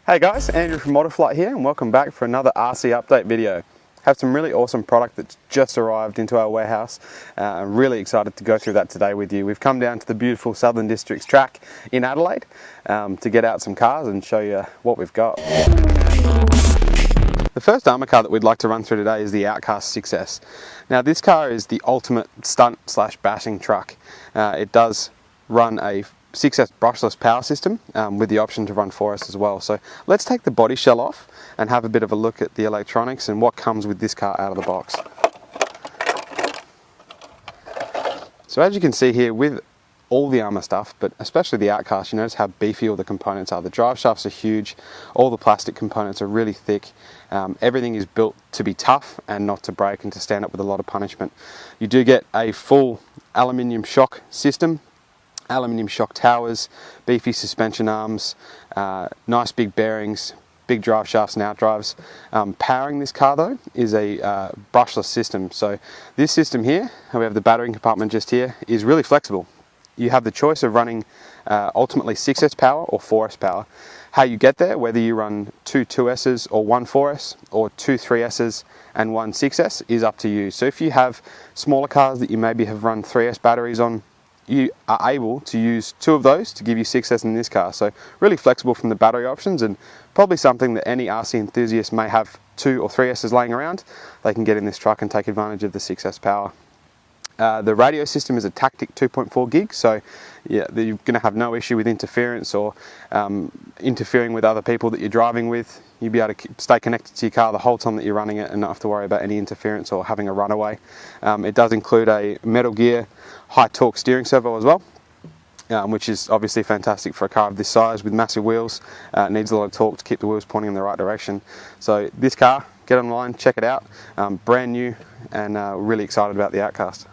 Hey guys, Andrew from Modiflight here and welcome back for another RC update video. Have some really awesome product that's just arrived into our warehouse. I'm really excited to go through that today with you. We've come down to the beautiful Southern Districts track in Adelaide to get out some cars and show you what we've got. The first Arrma car that we'd like to run through today is the Outcast 6S. Now this car is the ultimate stunt / bashing truck. It does run a 6S brushless power system with the option to run 4S as well. So let's take the body shell off and have a bit of a look at the electronics and what comes with this car out of the box. So as you can see here with all the Arrma stuff, but especially the Outcast, you notice how beefy all the components are. The drive shafts are huge, all the plastic components are really thick. Everything is built to be tough and not to break and to stand up with a lot of punishment. You do get a full aluminium shock system, aluminium shock towers, beefy suspension arms, nice big bearings, big drive shafts and outdrives. Powering this car though is a brushless system. So this system here, we have the battery compartment just here, is really flexible. You have the choice of running ultimately 6S power or 4S power. How you get there, whether you run two 2S's or one 4S or two 3S's and one 6S, is up to you. So if you have smaller cars that you maybe have run 3S batteries on, you are able to use two of those to give you 6S in this car. So really flexible from the battery options, and probably something that any RC enthusiast may have 2 or 3S's laying around. They can get in this truck and take advantage of the 6S power. The radio system is a Tactic 2.4 gig, so yeah, you're going to have no issue with interference or interfering with other people that you're driving with. You'll be able to stay connected to your car the whole time that you're running it and not have to worry about any interference or having a runaway. It does include a Metal Gear high torque steering servo as well, which is obviously fantastic for a car of this size with massive wheels. It needs a lot of torque to keep the wheels pointing in the right direction. So this car, get online, check it out, brand new, and really excited about the Outcast.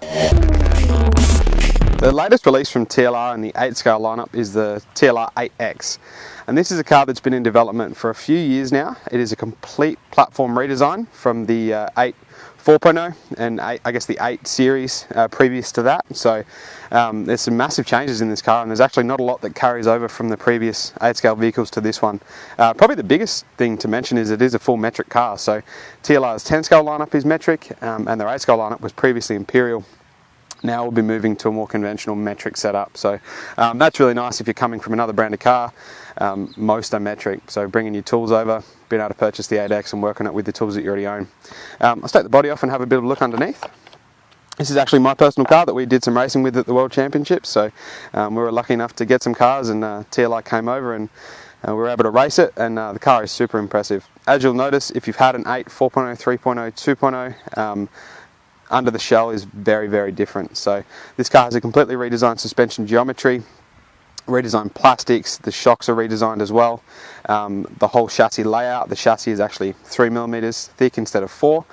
The latest release from TLR in the 8 scale lineup is the TLR 8X, and this is a car that's been in development for a few years now. It is a complete platform redesign from the 8 4.0 and I guess the 8 series previous to that. So there's some massive changes in this car, and there's actually not a lot that carries over from the previous 8 scale vehicles to this one. Probably the biggest thing to mention is it is a full metric car. So TLR's 10 scale lineup is metric, and their 8 scale lineup was previously imperial. Now we'll be moving to a more conventional metric setup. So that's really nice if you're coming from another brand of car. Most are metric, so bringing your tools over, being able to purchase the 8X and work on it with the tools that you already own. Let's take the body off and have a bit of a look underneath. This is actually my personal car that we did some racing with at the World Championships. So we were lucky enough to get some cars, and TLR came over and we were able to race it, and the car is super impressive. As you'll notice, if you've had an 8, 4.0, 3.0, 2.0, under the shell is very, very different. So this car has a completely redesigned suspension geometry, redesigned plastics, the shocks are redesigned as well. The whole chassis layout, the chassis is actually 3mm thick instead of 4.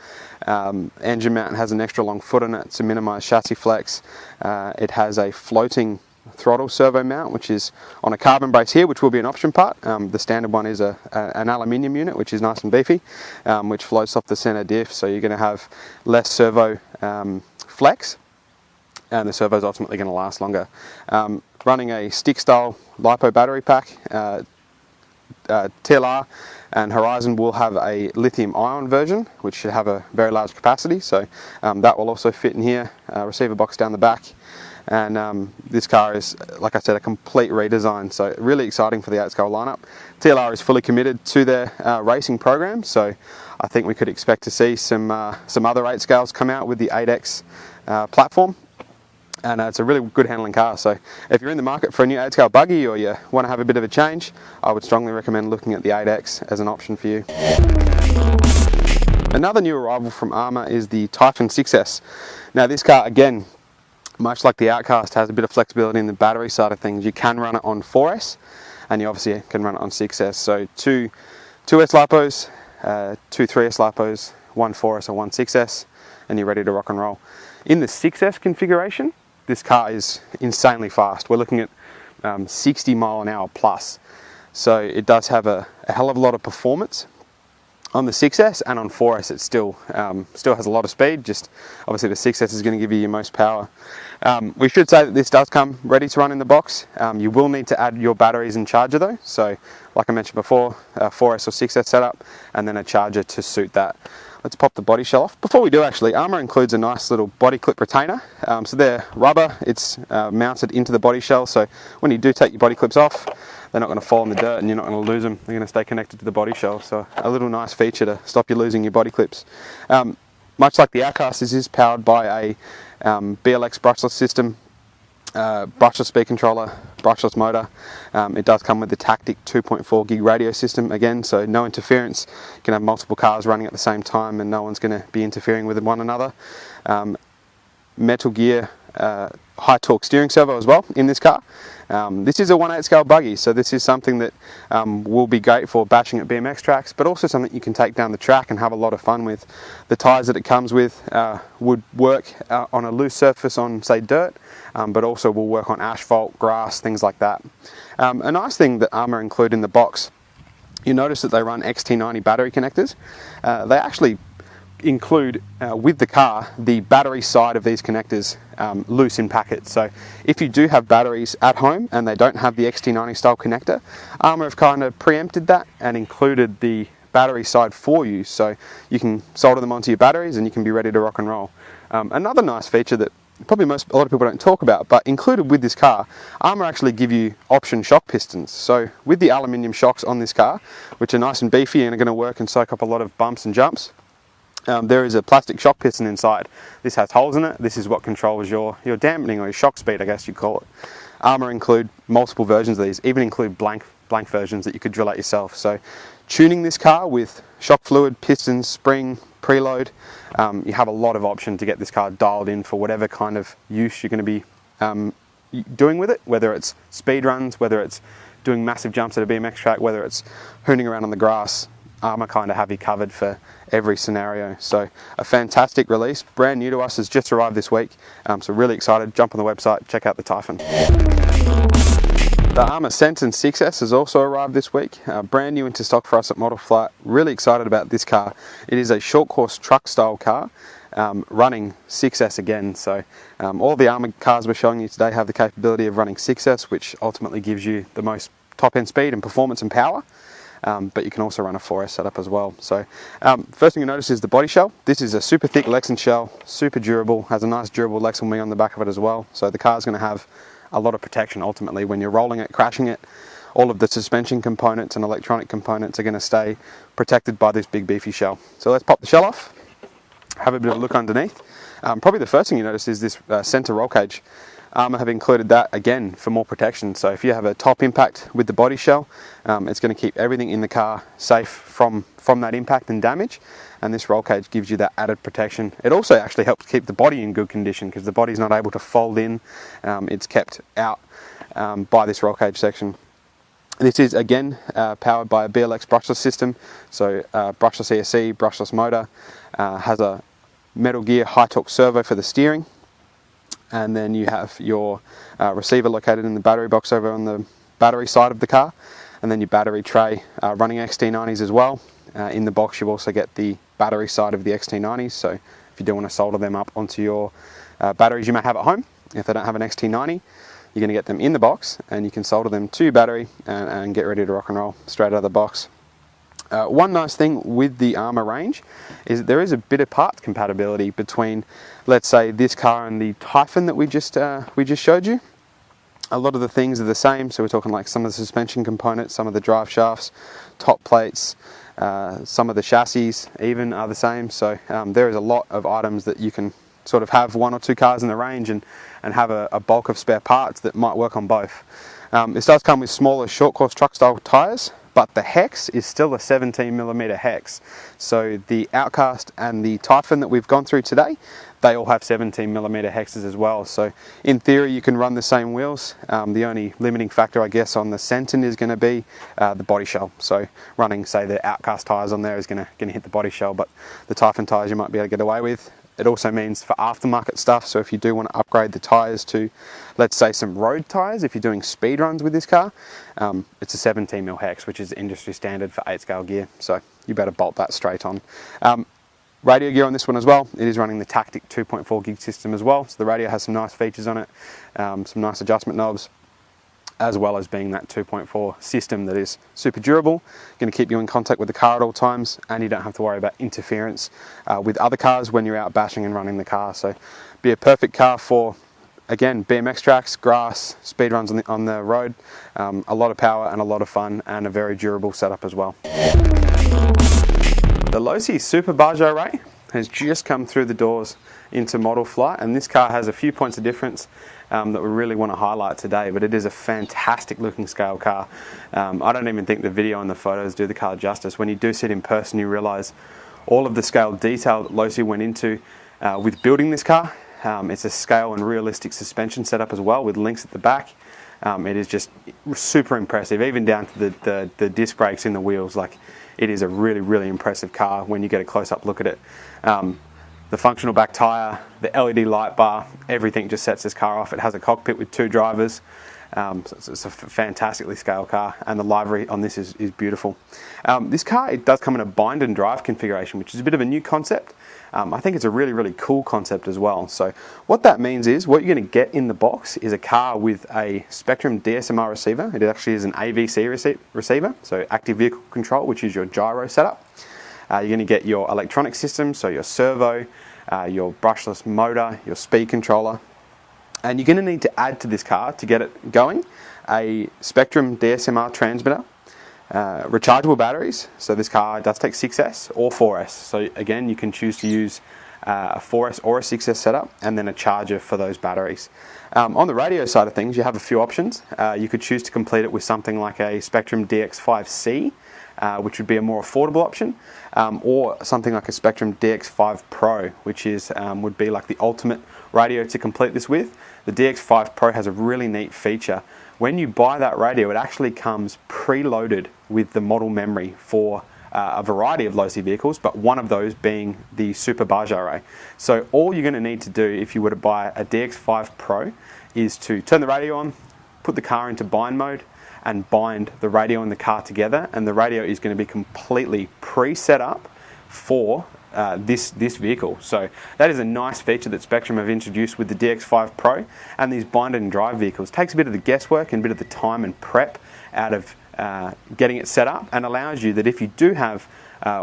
Engine mount has an extra long foot on it to minimise chassis flex. It has a floating throttle servo mount, which is on a carbon brace here, which will be an option part. The standard one is an aluminium unit, which is nice and beefy, which floats off the center diff, so you're going to have less servo flex, and the servo is ultimately going to last longer. Running a stick style LiPo battery pack, TLR and Horizon will have a lithium ion version, which should have a very large capacity, so that will also fit in here. Receiver box down the back. And this car is, like I said, a complete redesign, so really exciting for the 8 scale lineup. TLR is fully committed to their racing program, so I think we could expect to see some other 8 scales come out with the 8X platform. And it's a really good handling car, so if you're in the market for a new 8 scale buggy or you want to have a bit of a change, I would strongly recommend looking at the 8X as an option for you. Another new arrival from Arrma is the Typhon 6S. Now this car, again, much like the Outcast, has a bit of flexibility in the battery side of things. You can run it on 4S, and you obviously can run it on 6S. So two 2S LiPos, two 3S LiPos, one 4S and one 6S, and you're ready to rock and roll. In the 6S configuration, this car is insanely fast. We're looking at 60 mile an hour plus. So it does have a hell of a lot of performance. On the 6S and on 4S, it still has a lot of speed. Just obviously the 6S is going to give you your most power. We should say that this does come ready to run in the box. You will need to add your batteries and charger though. So like I mentioned before, 4S or 6S setup, and then a charger to suit that. Let's pop the body shell off. Before we do actually, Arrma includes a nice little body clip retainer. So they're rubber, it's mounted into the body shell. So when you do take your body clips off, they're not going to fall in the dirt and you're not going to lose them. They're going to stay connected to the body shell. So a little nice feature to stop you losing your body clips. Much like the Outcast, this is powered by a BLX brushless system, brushless speed controller, brushless motor. It does come with the Tactic 2.4 gig radio system again, so no interference. You can have multiple cars running at the same time and no one's going to be interfering with one another. Metal gear high torque steering servo as well in this car. This is a 1/8 scale buggy, so this is something that will be great for bashing at BMX tracks, but also something you can take down the track and have a lot of fun with. The tyres that it comes with would work on a loose surface on, say, dirt, but also will work on asphalt, grass, things like that. A nice thing that Arrma include in the box, you notice that they run XT90 battery connectors. They actually include with the car the battery side of these connectors loose in packets. So if you do have batteries at home and they don't have the XT90 style connector, Arrma have kind of preempted that and included the battery side for you, so you can solder them onto your batteries and you can be ready to rock and roll. Another nice feature that probably a lot of people don't talk about, but included with this car, Arrma actually give you option shock pistons. So with the aluminium shocks on this car, which are nice and beefy and are going to work and soak up a lot of bumps and jumps, there is a plastic shock piston inside. This has holes in it. This is what controls your dampening or your shock speed, I guess you'd call it. Arrma include multiple versions of these, even include blank versions that you could drill out yourself. So tuning this car with shock fluid, pistons, spring, preload, you have a lot of option to get this car dialed in for whatever kind of use you're going to be doing with it, whether it's speed runs, whether it's doing massive jumps at a BMX track, whether it's hooning around on the grass. Arrma kind of have you covered for every scenario. So a fantastic release, brand new to us, has just arrived this week. So really excited. Jump on the website, check out the Typhon. The Arrma Senton 6S has also arrived this week, brand new into stock for us at Model Flight. Really excited about this car. It is a short course truck style car, running 6S again. So all the Arrma cars we're showing you today have the capability of running 6S, which ultimately gives you the most top end speed and performance and power. But you can also run a 4S setup as well. So first thing you notice is the body shell. This is a super thick Lexan shell, super durable, has a nice durable Lexan wing on the back of it as well. So the car's going to have a lot of protection ultimately when you're rolling it, crashing it. All of the suspension components and electronic components are going to stay protected by this big beefy shell. So let's pop the shell off, have a bit of a look underneath. Probably the first thing you notice is this center roll cage. Arrma have included that again for more protection. So if you have a top impact with the body shell, it's going to keep everything in the car safe from that impact and damage, and this roll cage gives you that added protection. It also actually helps keep the body in good condition because the body's not able to fold in. It's kept out by this roll cage section. This is again powered by a BLX brushless system, so brushless ESC, brushless motor, has a metal gear high torque servo for the steering. And then you have your receiver located in the battery box over on the battery side of the car, and then your battery tray running XT90s as well. In the box you also get the battery side of the XT90s, so if you do want to solder them up onto your batteries you might have at home, if they don't have an XT90, you're going to get them in the box and you can solder them to your battery and get ready to rock and roll straight out of the box. One nice thing with the Arrma range is that there is a bit of parts compatibility between, let's say, this car and the Typhon that we just showed you. A lot of the things are the same, so we're talking like some of the suspension components, some of the drive shafts, top plates, some of the chassis even are the same. So there is a lot of items that you can sort of have one or two cars in the range and have a bulk of spare parts that might work on both. This does come with smaller short course truck style tyres, but the hex is still a 17mm hex. So the Outcast and the Typhon that we've gone through today, they all have 17mm hexes as well. So in theory you can run the same wheels. The only limiting factor I guess on the Senton is going to be the body shell. So running say the Outcast tyres on there is going to hit the body shell, but the Typhon tyres you might be able to get away with. It also means for aftermarket stuff, so if you do want to upgrade the tyres to, let's say, some road tyres, if you're doing speed runs with this car, it's a 17mm hex, which is industry standard for 8-scale gear, so you better bolt that straight on. Radio gear on this one as well. It is running the Tactic 2.4 gig system as well, so the radio has some nice features on it, some nice adjustment knobs, as well as being that 2.4 system that is super durable, going to keep you in contact with the car at all times, and you don't have to worry about interference with other cars when you're out bashing and running the car. So be a perfect car for, again, BMX tracks, grass, speed runs on the road. A lot of power and a lot of fun, and a very durable setup as well. The Losi Super Baja Array has just come through the doors into model flight, and this car has a few points of difference that we really want to highlight today, but it is a fantastic looking scale car. I don't even think the video and the photos do the car justice. When you do see it in person, you realise all of the scale detail that Losi went into with building this car. It's a scale and realistic suspension setup as well, with links at the back. It is just super impressive, even down to the disc brakes in the wheels. Like, it is a really, really impressive car when you get a close-up look at it. The functional back tyre, the LED light bar, everything just sets this car off. It has a cockpit with 2 drivers. So it's a fantastically scaled car, and the livery on this is beautiful. This car, it does come in a bind and drive configuration, which is a bit of a new concept. I think it's a really, really cool concept as well. So what that means is, what you're going to get in the box is a car with a Spectrum DSMR receiver. It actually is an AVC receiver, so active vehicle control, which is your gyro setup. You're going to get your electronic system, so your servo, your brushless motor, your speed controller. And you're going to need to add to this car, to get it going, a Spectrum DSMR transmitter, rechargeable batteries. So this car does take 6S or 4S. So again, you can choose to use a 4S or a 6S setup, and then a charger for those batteries. On the radio side of things, you have a few options. You could choose to complete it with something like a Spectrum DX5C, which would be a more affordable option, or something like a Spectrum DX5 Pro, which is would be like the ultimate radio to complete this with. The DX5 Pro has a really neat feature. When you buy that radio, it actually comes preloaded with the model memory for a variety of Losi vehicles, but one of those being the Super Baja Array. So all you're going to need to do if you were to buy a DX5 Pro is to turn the radio on, put the car into bind mode, and bind the radio and the car together, and the radio is going to be completely pre-set up for this vehicle. So that is a nice feature that Spectrum have introduced with the DX5 Pro, and these bind and drive vehicles. Takes a bit of the guesswork and a bit of the time and prep out of getting it set up, and allows you that if you do have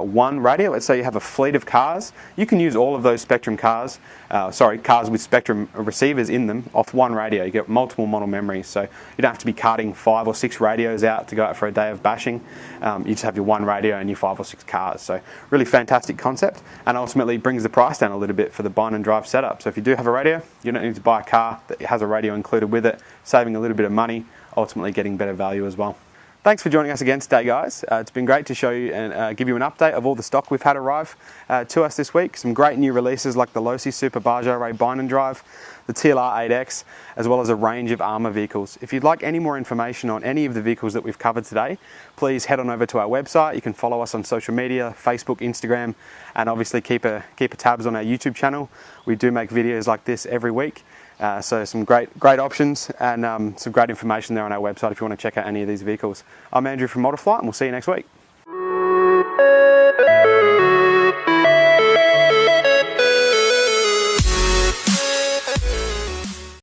one radio, let's say you have a fleet of cars, you can use all of those Spectrum cars, cars with Spectrum receivers in them, off one radio. You get multiple model memories, so you don't have to be carting 5 or 6 radios out to go out for a day of bashing. You just have your one radio and your 5 or 6 cars. So really fantastic concept, and ultimately brings the price down a little bit for the bind and drive setup. So if you do have a radio, you don't need to buy a car that has a radio included with it, saving a little bit of money, ultimately getting better value as well. Thanks for joining us again today, guys. It's been great to show you and give you an update of all the stock we've had arrive to us this week. Some great new releases like the Losi Super Baja Array Bind and Drive, the TLR 8X, as well as a range of Arrma vehicles. If you'd like any more information on any of the vehicles that we've covered today, please head on over to our website. You can follow us on social media, Facebook, Instagram, and obviously keep a tabs on our YouTube channel. We do make videos like this every week. So some great options, and some great information there on our website if you want to check out any of these vehicles. I'm Andrew from Model Flight, and we'll see you next week.